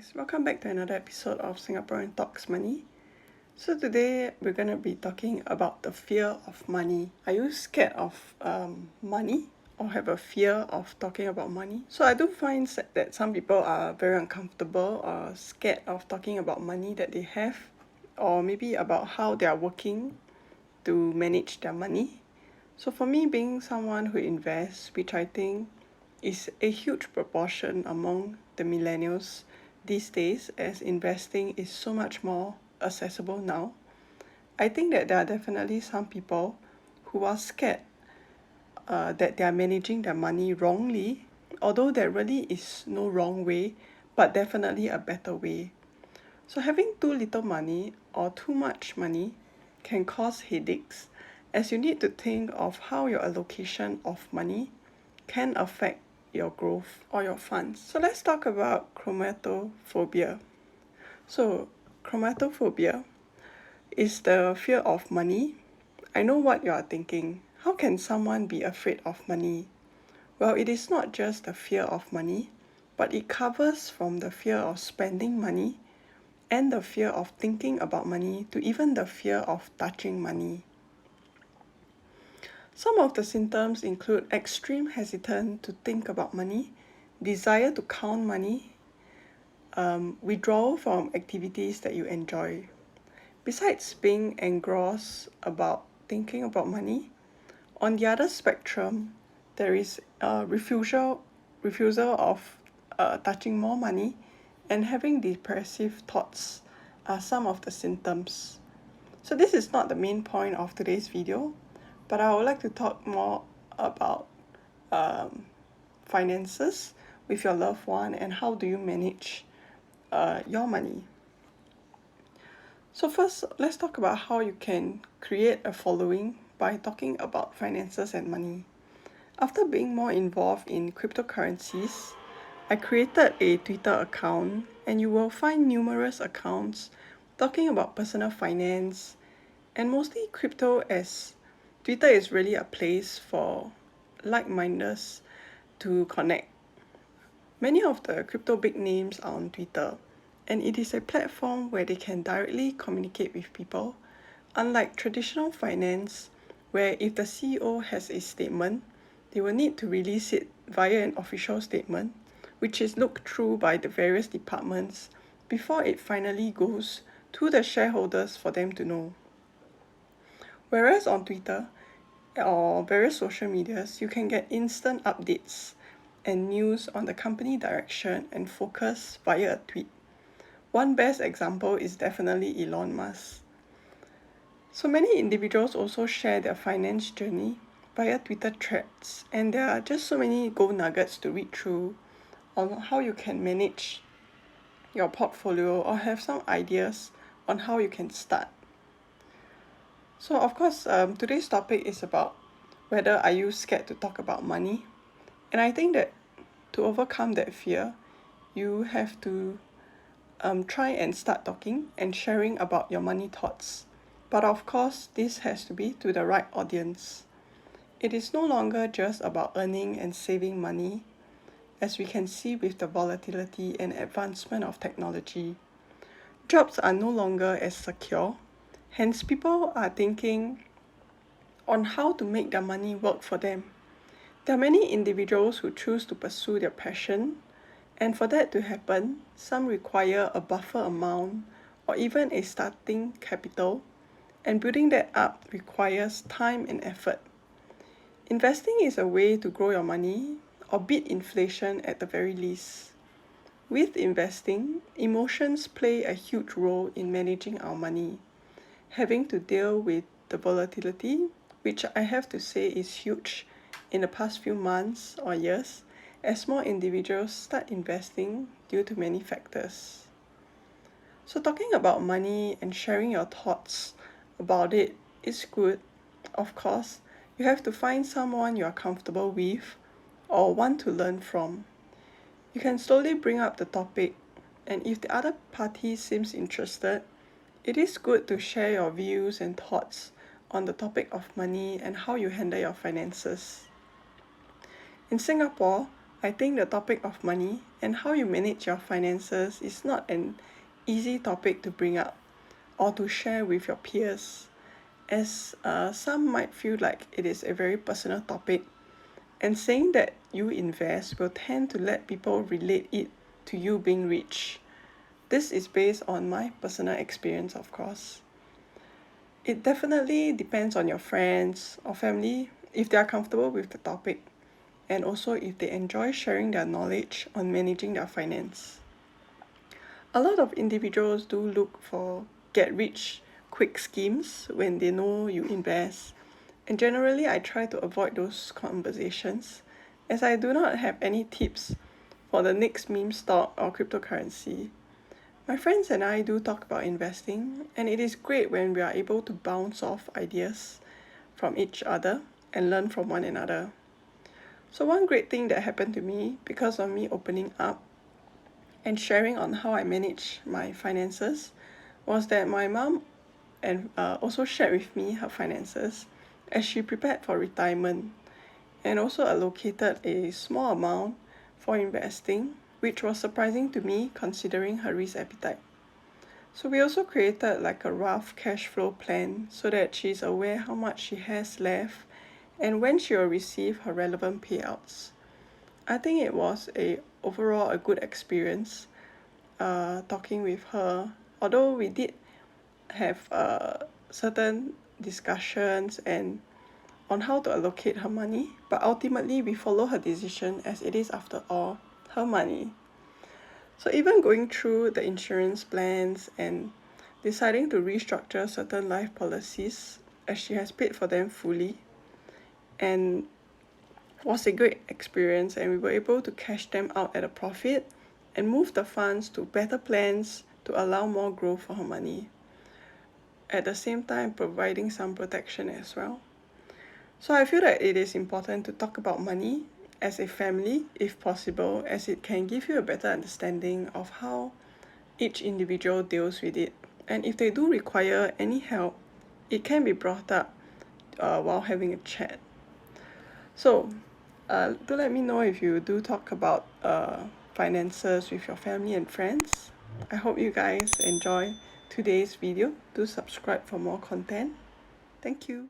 guys, welcome back to another episode of Singaporean Talks Money. So today we're going to be talking about the fear of money. Are you scared of money or have a fear of talking about money? So I do find that some people are very uncomfortable or scared of talking about money that they have, or maybe about how they are working to manage their money. So for me, being someone who invests, which I think is a huge proportion among the millennials these days, as investing is so much more accessible now, I think that there are definitely some people who are scared that they are managing their money wrongly, although there really is no wrong way, but definitely a better way. So having too little money or too much money can cause headaches, as you need to think of how your allocation of money can affect your growth or your funds. So let's talk about chromatophobia. So chromatophobia is the fear of money. I know what you are thinking. How can someone be afraid of money? Well, it is not just the fear of money, but it covers from the fear of spending money and the fear of thinking about money to even the fear of touching money. Some of the symptoms include extreme hesitance to think about money, desire to count money, withdrawal from activities that you enjoy. Besides being engrossed about thinking about money, on the other spectrum, there is a refusal of touching more money, and having depressive thoughts are some of the symptoms. So this is not the main point of today's video, but I would like to talk more about finances with your loved one and how do you manage your money. So first, let's talk about how you can create a following by talking about finances and money. After being more involved in cryptocurrencies, I created a Twitter account, and you will find numerous accounts talking about personal finance and mostly crypto, as Twitter is really a place for like-mindeds to connect. Many of the crypto big names are on Twitter, and it is a platform where they can directly communicate with people, unlike traditional finance, where if the CEO has a statement, they will need to release it via an official statement, which is looked through by the various departments before it finally goes to the shareholders for them to know. Whereas on Twitter or various social medias, you can get instant updates and news on the company direction and focus via a tweet. One best example is definitely Elon Musk. So many individuals also share their finance journey via Twitter threads, and there are just so many gold nuggets to read through on how you can manage your portfolio or have some ideas on how you can start. So of course, today's topic is about whether are you scared to talk about money. And I think that to overcome that fear, you have to try and start talking and sharing about your money thoughts. But of course, this has to be to the right audience. It is no longer just about earning and saving money, as we can see with the volatility and advancement of technology. Jobs are no longer as secure, hence people are thinking on how to make their money work for them. There are many individuals who choose to pursue their passion, and for that to happen, some require a buffer amount or even a starting capital, and building that up requires time and effort. Investing is a way to grow your money or beat inflation at the very least. With investing, emotions play a huge role in managing our money. Having to deal with the volatility, which I have to say is huge in the past few months or years, as more individuals start investing due to many factors. So talking about money and sharing your thoughts about it is good. Of course, you have to find someone you are comfortable with or want to learn from. You can slowly bring up the topic, and if the other party seems interested, it is good to share your views and thoughts on the topic of money and how you handle your finances. In Singapore, I think the topic of money and how you manage your finances is not an easy topic to bring up or to share with your peers, as some might feel like it is a very personal topic, and saying that you invest will tend to let people relate it to you being rich. This is based on my personal experience, of course. It definitely depends on your friends or family if they are comfortable with the topic, and also if they enjoy sharing their knowledge on managing their finance. A lot of individuals do look for get rich quick schemes when they know you invest, and generally I try to avoid those conversations as I do not have any tips for the next meme stock or cryptocurrency. My friends and I do talk about investing, and it is great when we are able to bounce off ideas from each other and learn from one another. So, one great thing that happened to me because of me opening up and sharing on how I manage my finances was that my mom and also shared with me her finances as she prepared for retirement, and also allocated a small amount for investing, which was surprising to me considering her risk appetite. So we also created like a rough cash flow plan so that she's aware how much she has left and when she will receive her relevant payouts. I think it was overall a good experience talking with her, although we did have certain discussions and on how to allocate her money, but ultimately we follow her decision as it is, after all, her money. So even going through the insurance plans and deciding to restructure certain life policies as she has paid for them fully, and was a great experience, and we were able to cash them out at a profit and move the funds to better plans to allow more growth for her money, at the same time providing some protection as well. So I feel that it is important to talk about money as a family if possible, as it can give you a better understanding of how each individual deals with it. And if they do require any help, it can be brought up while having a chat. So do let me know if you do talk about finances with your family and friends. I hope you guys enjoy today's video. Do subscribe for more content. Thank you.